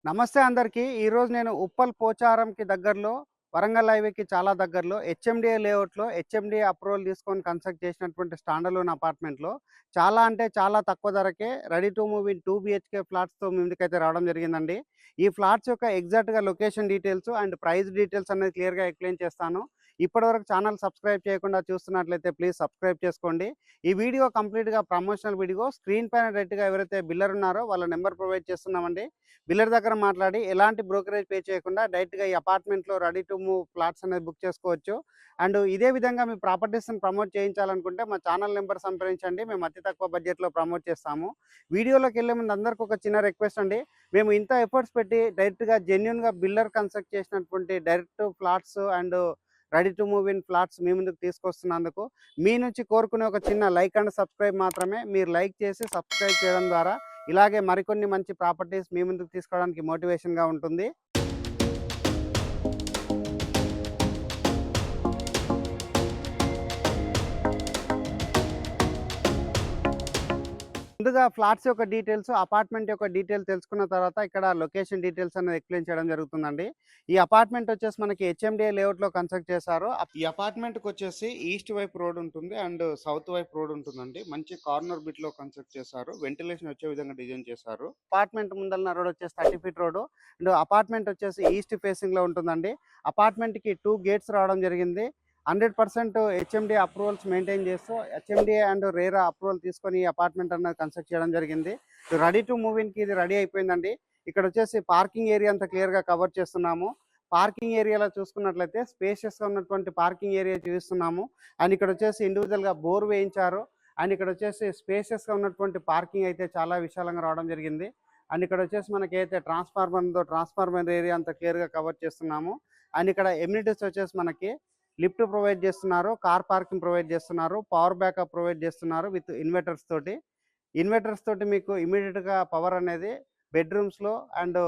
నమస్తే అందరికీ. ఈరోజు నేను ఉప్పల్ పోచారంకి దగ్గరలో, వరంగల్ హైవేకి చాలా దగ్గరలో హెచ్ఎండిఏ లేఅవుట్‌లో హెచ్ఎండిఏ అప్రూవల్ తీసుకొని కన్స్ట్రక్ట్ చేసినటువంటి స్టాండర్డ్ అపార్ట్మెంట్‌లో చాలా అంటే చాలా తక్కువ ధరకే ready to move in 2 BHK ఫ్లాట్స్‌తో మీ ముందుకైతే రావడం జరిగిందండి. ఈ ఫ్లాట్స్ యొక్క ఎగ్జాక్ట్‌గా location details and price details అనేది క్లియర్‌గా ఎక్స్‌ప్లెయిన్ చేస్తాను. ఇప్పటివరకు ఛానల్ సబ్స్క్రైబ్ చేయకుండా చూస్తున్నట్లయితే ప్లీజ్ సబ్స్క్రైబ్ చేసుకోండి. ఈ వీడియో కంప్లీట్‌గా ప్రమోషనల్ వీడియో. స్క్రీన్ పైన డైరెక్ట్‌గా ఎవరైతే బిల్లర్ ఉన్నారో వాళ్ళ నెంబర్ ప్రొవైడ్ చేస్తున్నామండి. బిల్లర్ దగ్గర మాట్లాడి ఎలాంటి బ్రోకరేజ్ పే చేయకుండా డైరెక్ట్‌గా ఈ అపార్ట్మెంట్‌లో రెడీ టు మూవ్ ఫ్లాట్స్ అనేది బుక్ చేసుకోవచ్చు. అండ్ ఇదే విధంగా మీ ప్రాపర్టీస్‌ని ప్రమోట్ చేయించాలనుకుంటే మా ఛానల్ నెంబర్ సంప్రదించండి. మేము అతి తక్కువ బడ్జెట్‌లో ప్రమోట్ చేస్తాము. వీడియోలోకెళ్ళే ముందు అందరికి ఒక చిన్న రిక్వెస్ట్ అండి. మేము ఇంత ఎఫర్ట్స్ పెట్టి డైరెక్ట్‌గా జెన్యూన్‌గా బిల్లర్ కన్స్ట్రక్ట్ చేసినటువంటి direct flats and ready to move in flats మీ ముందుకు తీసుకొస్తున్నందుకు మీ నుంచి కోరుకునే ఒక చిన్న లైక్ అండ్ సబ్స్క్రైబ్ మాత్రమే. మీరు లైక్ చేసి సబ్స్క్రైబ్ చేయడం ద్వారా ఇలాగే మరికొన్ని మంచి ప్రాపర్టీస్ మీ ముందుకు తీసుకోవడానికి మోటివేషన్‌గా ఉంటుంది. ముందుగా ఫ్లాట్స్ యొక్క డీటెయిల్స్, అపార్ట్మెంట్ యొక్క డీటెయిల్ తెలుసుకున్న తర్వాత ఇక్కడ లొకేషన్ డీటెయిల్స్ అనేది ఎక్స్‌ప్లెయిన్ చేయడం జరుగుతుందండి. ఈ అపార్ట్మెంట్ వచ్చేసి మనకి హెచ్ఎండిఏ లేఅవుట్‌లో కన్స్ట్రక్ట్ చేశారు. ఈ అపార్ట్మెంట్‌కి వచ్చేసి ఈస్ట్ వైపు రోడ్ ఉంటుంది అండ్ సౌత్ వైపు రోడ్ ఉంటుందండి. మంచి కార్నర్ బిట్‌లో కన్స్ట్రక్ట్ చేశారు. వెంటిలేషన్ వచ్చే విధంగా డిజైన్ చేశారు. అపార్ట్మెంట్ ముందలన రోడ్ వచ్చేసి 30 ఫీట్ రోడ్ అండ్ అపార్ట్మెంట్ వచ్చేసి ఈస్ట్ ఫేసింగ్‌లో ఉంటుందండి. అపార్ట్మెంట్‌కి 2 గేట్స్ రావడం జరిగింది. 100% హెచ్ఎండిఏ అప్రూవల్స్ మెయింటైన్ చేస్తూ హెచ్ఎండిఏ అండ్ రేరా అప్రూవల్ తీసుకొని ఈ అపార్ట్మెంట్ అనేది కన్స్ట్రక్ట్ చేయడం జరిగింది. రెడీ టు మూవ్ ఇన్‌కి ఇది రెడీ అయిపోయిందండి. ఇక్కడ వచ్చేసి పార్కింగ్ ఏరియా అంతా క్లియర్‌గా కవర్ చేస్తున్నాము. పార్కింగ్ ఏరియాలో చూసుకున్నట్లయితే స్పేషియస్‌గా ఉన్నటువంటి పార్కింగ్ ఏరియా చూపిస్తున్నాము. అండ్ ఇక్కడ వచ్చేసి ఇండివిజువల్‌గా బోర్ వేయించారు. అండ్ ఇక్కడ వచ్చేసి స్పేషియస్‌గా ఉన్నటువంటి పార్కింగ్ అయితే చాలా విశాలంగా రావడం జరిగింది. అండ్ ఇక్కడ వచ్చేసి మనకి ఏదైతే ట్రాన్స్ఫార్మర్ ఉందో ట్రాన్స్ఫార్మర్ ఏరియా అంతా క్లియర్‌గా కవర్ చేస్తున్నాము. అండ్ ఇక్కడ ఎమ్యూనిటీస్ వచ్చేసి మనకి లిఫ్ట్ ప్రొవైడ్ చేస్తున్నారు, కార్ పార్కింగ్ ప్రొవైడ్ చేస్తున్నారు, పవర్ బ్యాకప్ ప్రొవైడ్ చేస్తున్నారు విత్ ఇన్వర్టర్స్ తోటి. ఇన్వర్టర్స్ తోటి మీకు ఇమ్మీడియట్‌గా పవర్ అనేది బెడ్‌రూమ్స్‌లో అండ్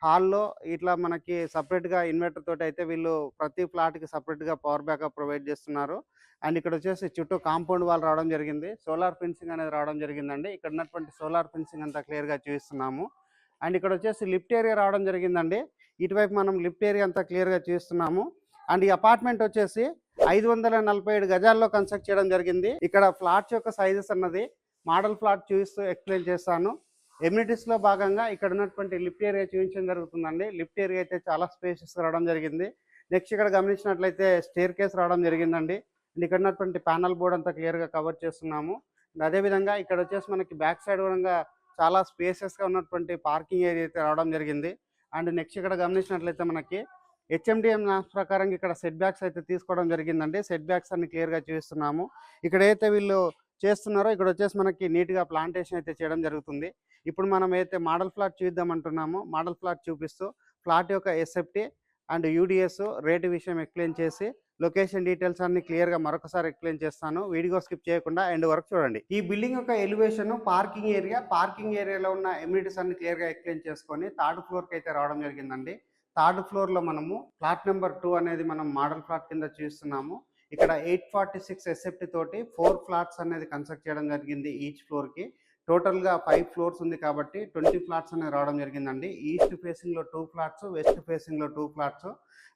హాల్‌లో ఇట్లా మనకి సెపరేట్‌గా ఇన్వర్టర్ తోటి అయితే వీళ్ళు ప్రతి ఫ్లాట్‌కి సెపరేట్‌గా పవర్ బ్యాకప్ ప్రొవైడ్ చేస్తున్నారు. అండ్ ఇక్కడ వచ్చేసి చుట్టూ కాంపౌండ్ వాల్ రావడం జరిగింది. సోలార్ ఫెన్సింగ్ అనేది రావడం జరిగిందండి. ఇక్కడ ఉన్నటువంటి సోలార్ ఫెన్సింగ్ అంతా క్లియర్‌గా చూపిస్తున్నాము. అండ్ ఇక్కడ వచ్చేసి లిఫ్ట్ ఏరియా రావడం జరిగిందండి. ఇటువైపు మనం లిఫ్ట్ ఏరియా అంతా క్లియర్‌గా చూస్తున్నాము. అండ్ ఈ అపార్ట్మెంట్ వచ్చేసి 547 గజాల్లో కన్స్ట్రక్ట్ చేయడం జరిగింది. ఇక్కడ ఫ్లాట్స్ యొక్క సైజెస్ అన్నది మోడల్ ఫ్లాట్ చూపిస్తూ ఎక్స్‌ప్లెయిన్ చేస్తాను. ఎమ్యూనిటీస్‌లో భాగంగా ఇక్కడ ఉన్నటువంటి లిఫ్ట్ ఏరియా చూపించడం జరుగుతుందండి. లిఫ్ట్ ఏరియా అయితే చాలా స్పేషియస్‌గా రావడం జరిగింది. నెక్స్ట్ ఇక్కడ గమనించినట్లయితే స్టెయిర్‌కేస్ రావడం జరిగిందండి. అండ్ ఇక్కడ ఉన్నటువంటి ప్యానల్ బోర్డ్ అంతా క్లియర్‌గా కవర్ చేస్తున్నాము. అదేవిధంగా ఇక్కడ వచ్చేసి మనకి బ్యాక్ సైడ్ కూడా చాలా స్పేషియస్‌గా ఉన్నటువంటి పార్కింగ్ ఏరియా అయితే రావడం జరిగింది. అండ్ నెక్స్ట్ ఇక్కడ గమనించినట్లయితే మనకి హెచ్ఎండిఎం నామ్స్ ప్రకారం ఇక్కడ సెట్ బ్యాక్స్ అయితే తీసుకోవడం జరిగిందండి. సెట్ బ్యాక్స్ అన్ని క్లియర్‌గా చూపిస్తున్నాము. ఇక్కడ ఏదైతే వీళ్ళు చేస్తున్నారో ఇక్కడ వచ్చేసి మనకి నీట్‌గా ప్లాంటేషన్ అయితే చేయడం జరుగుతుంది. ఇప్పుడు మనం ఏదైతే మోడల్ ఫ్లాట్ చూద్దామంటున్నామో మోడల్ ఫ్లాట్ చూపిస్తూ ఫ్లాట్ యొక్క ఎస్ఎఫ్టీ అండ్ యూడిఎస్ రేటు విషయం ఎక్స్‌ప్లెయిన్ చేసి లొకేషన్ డీటెయిల్స్ అన్ని క్లియర్‌గా మరొకసారి ఎక్స్‌ప్లెయిన్ చేస్తాను. వీడియో స్కిప్ చేయకుండా ఎండ్ వరకు చూడండి. ఈ బిల్డింగ్ యొక్క ఎలివేషన్ పార్కింగ్ ఏరియాలో ఉన్న ఎమ్యూనిటీస్ అన్ని క్లియర్‌గా ఎక్స్‌ప్లెయిన్ చేసుకొని థర్డ్ ఫ్లోర్‌కి అయితే రావడం జరిగిందండి. థర్డ్ ఫ్లోర్‌లో మనము ఫ్లాట్ నెంబర్ 2 అనేది మనం మోడల్ ఫ్లాట్ కింద చూస్తున్నాము. ఇక్కడ 846 ఎస్ఎఫ్టీ తోటి 4 ఫ్లాట్స్ అనేది కన్స్ట్రక్ట్ చేయడం జరిగింది ఈచ్ ఫ్లోర్‌కి. టోటల్‌గా 5 ఫ్లోర్స్ ఉంది కాబట్టి 20 ఫ్లాట్స్ అనేది రావడం జరిగిందండి. ఈస్ట్ ఫేసింగ్‌లో 2 ఫ్లాట్స్, వెస్ట్ ఫేసింగ్‌లో 2 ఫ్లాట్స్.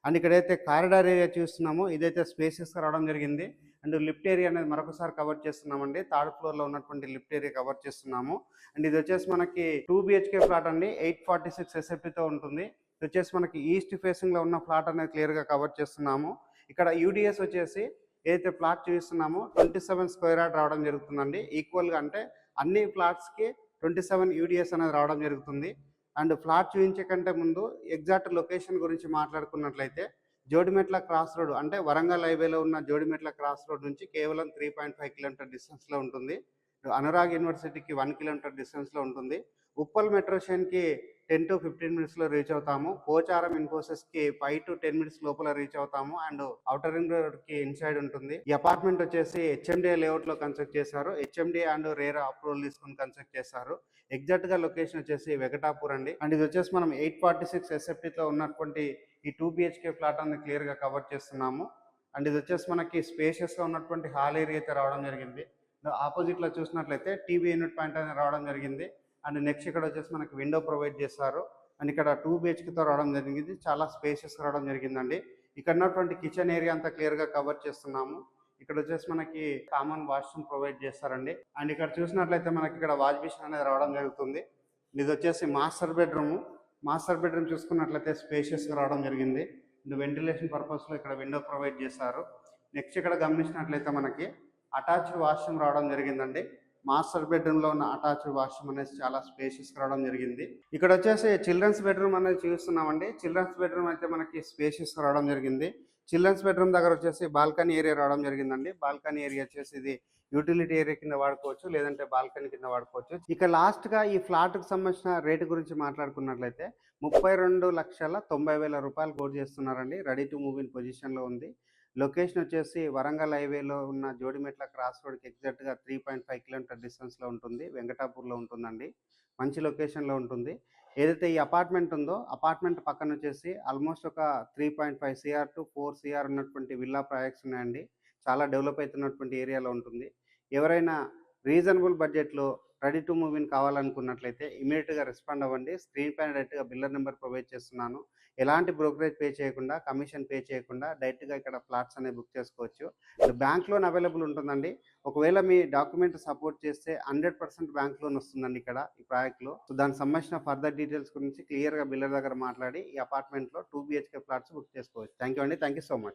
అండ్ ఇక్కడైతే కారిడార్ ఏరియా చూస్తున్నామో ఇదైతే స్పేసెస్‌గా రావడం జరిగింది. అండ్ లిఫ్ట్ ఏరియా అనేది మరొకసారి కవర్ చేస్తున్నామండి. థర్డ్ ఫ్లోర్‌లో ఉన్నటువంటి లిఫ్ట్ ఏరియా కవర్ చేస్తున్నాము. అండ్ ఇది వచ్చేసి మనకి 2 బీహెచ్‌కే ఫ్లాట్ అండి. 846 ఎస్ఎఫ్టీతో ఉంటుంది. ఇది వచ్చేసి మనకి ఈస్ట్ ఫేసింగ్‌లో ఉన్న ఫ్లాట్ అనేది క్లియర్‌గా కవర్ చేస్తున్నాము. ఇక్కడ యూడిఎస్ వచ్చేసి ఏదైతే ఫ్లాట్ చూపిస్తున్నామో 27 స్క్వేర్ యార్డ్ రావడం జరుగుతుందండి. ఈక్వల్‌గా అంటే అన్ని ఫ్లాట్స్‌కి 27 యూడిఎస్ అనేది రావడం జరుగుతుంది. అండ్ ఫ్లాట్ చూపించే కంటే ముందు ఎగ్జాక్ట్ లొకేషన్ గురించి మాట్లాడుకున్నట్లయితే జోడిమెట్ల క్రాస్ రోడ్ అంటే వరంగల్ హైవేలో ఉన్న జోడిమెట్ల క్రాస్ రోడ్ నుంచి కేవలం 3.5 కిలోమీటర్ డిస్టెన్స్‌లో ఉంటుంది. అనురాగ్ యూనివర్సిటీకి 1 కిలోమీటర్ డిస్టెన్స్‌లో ఉంటుంది. ఉప్పల్ మెట్రో స్టేషన్‌కి 10-15 మినిట్స్‌లో రీచ్ అవుతాము. పోచారం ఇన్ఫోసిస్‌కి 5-10 మినిట్స్ లోపల రీచ్ అవుతాము. అండ్ ఔటర్ రింగ్ రోడ్‌కి ఇన్సైడ్ ఉంటుంది. ఈ అపార్ట్మెంట్ వచ్చేసి హెచ్ఎండిఏ లేఅవుట్‌లో కన్స్ట్రక్ట్ చేశారు. హెచ్ఎండిఏ అండ్ రేరా అప్రూవల్ తీసుకొని కన్స్ట్రక్ట్ చేశారు. ఎగ్జాక్ట్‌గా లొకేషన్ వచ్చేసి వెంకటాపూర్ అండి. అండ్ ఇది వచ్చేసి మనం 846 ఎస్ఎఫ్టీతో ఉన్నటువంటి ఈ 2 బీహెచ్‌కే ఫ్లాట్ అనేది క్లియర్‌గా కవర్ చేస్తున్నాము. అండ్ ఇది వచ్చేసి మనకి స్పేషియస్‌గా ఉన్నటువంటి హాల్ ఏరియా అయితే రావడం జరిగింది. ఆపోజిట్లో చూసినట్లయితే టీవీ యూనిట్ పాయింట్ అనేది రావడం జరిగింది. అండ్ నెక్స్ట్ ఇక్కడ వచ్చేసి మనకి విండో ప్రొవైడ్ చేస్తారు. అండ్ ఇక్కడ 2 బిహెచ్కేతో రావడం జరిగింది. చాలా స్పేషియస్‌గా రావడం జరిగిందండి. ఇక్కడ ఉన్నటువంటి కిచెన్ ఏరియా అంతా క్లియర్‌గా కవర్ చేస్తున్నాము. ఇక్కడ వచ్చేసి మనకి కామన్ వాష్‌రూమ్ ప్రొవైడ్ చేస్తారండి. అండ్ ఇక్కడ చూసినట్లయితే మనకి ఇక్కడ వాష్ బేసిన్ అనేది రావడం జరుగుతుంది. ఇది వచ్చేసి మాస్టర్ బెడ్‌రూము. మాస్టర్ బెడ్‌రూమ్ చూసుకున్నట్లయితే స్పేషియస్‌గా రావడం జరిగింది. అండ్ వెంటిలేషన్ పర్పస్‌లో ఇక్కడ విండో ప్రొవైడ్ చేశారు. నెక్స్ట్ ఇక్కడ గమనించినట్లయితే మనకి అటాచ్డ్ వాష్‌రూమ్ రావడం జరిగిందండి. మాస్టర్ బెడ్రూమ్‌లో ఉన్న అటాచ్డ్ వాష్‌రూమ్ అనేది చాలా స్పేషియస్‌గా రావడం జరిగింది. ఇక్కడ వచ్చేసి చిల్డ్రన్స్ బెడ్రూమ్ అనేది చూస్తున్నామండి. చిల్డ్రన్స్ బెడ్రూమ్ అయితే మనకి స్పేషియస్‌గా రావడం జరిగింది. చిల్డ్రన్స్ బెడ్రూమ్ దగ్గర వచ్చేసి బాల్కనీ ఏరియా రావడం జరిగిందండి. బాల్కనీ ఏరియా వచ్చేసి ఇది యూటిలిటీ ఏరియా కింద వాడుకోవచ్చు, లేదంటే బాల్కనీ కింద వాడుకోవచ్చు. ఇక లాస్ట్‌గా ఈ ఫ్లాట్‌కి సంబంధించిన రేటు గురించి మాట్లాడుకున్నట్లయితే 32,90,000 రూపాయలు కోట్ చేస్తున్నారండి. రెడీ టు మూవ్ ఇన్ పొజిషన్‌లో ఉంది. లొకేషన్ వచ్చేసి వరంగల్ హైవేలో ఉన్న జోడిమెట్ల క్రాస్ రోడ్‌కి ఎగ్జాక్ట్‌గా 3.5 కిలోమీటర్ డిస్టెన్స్‌లో ఉంటుంది. వెంకటాపూర్‌లో ఉంటుందండి. మంచి లొకేషన్‌లో ఉంటుంది. ఏదైతే ఈ అపార్ట్మెంట్ ఉందో, అపార్ట్మెంట్ పక్కన వచ్చేసి ఆల్మోస్ట్ ఒక 3.5 సీఆర్ టు 4 సీఆర్ ఉన్నటువంటి విల్లా ప్రాజెక్ట్స్ ఉన్నాయండి. చాలా డెవలప్ అవుతున్నటువంటి ఏరియాలో ఉంటుంది. ఎవరైనా రీజనబుల్ బడ్జెట్‌లో రెడీ టు మూవ్ ఇన్ కావాలనుకున్నట్లయితే ఇమ్మీడియేట్‌గా రెస్పాండ్ అవ్వండి. స్క్రీన్ పైన డైరెక్ట్‌గా బిల్లర్ నెంబర్ ప్రొవైడ్ చేస్తున్నాను. ఎలాంటి బ్రోకరేజ్ పే చేయకుండా, కమిషన్ పే చేయకుండా డైరెక్ట్‌గా ఇక్కడ ఫ్లాట్స్ అనేవి బుక్ చేసుకోవచ్చు. బ్యాంక్ లోన్ అవైలబుల్ ఉంటుందండి. ఒకవేళ మీ డాక్యుమెంట్ సపోర్ట్ చేస్తే 100% బ్యాంక్ లోన్ వస్తుందండి ఇక్కడ ఈ ప్రాజెక్ట్‌లో. సో, దానికి సంబంధించిన ఫర్దర్ డీటెయిల్స్ గురించి క్లియర్‌గా బిల్లర్ దగ్గర మాట్లాడి ఈ అపార్ట్మెంట్‌లో 2 బీహెచ్‌కే ఫ్లాట్స్ బుక్ చేసుకోవచ్చు. థాంక్ యూ అండి. Thank you so much.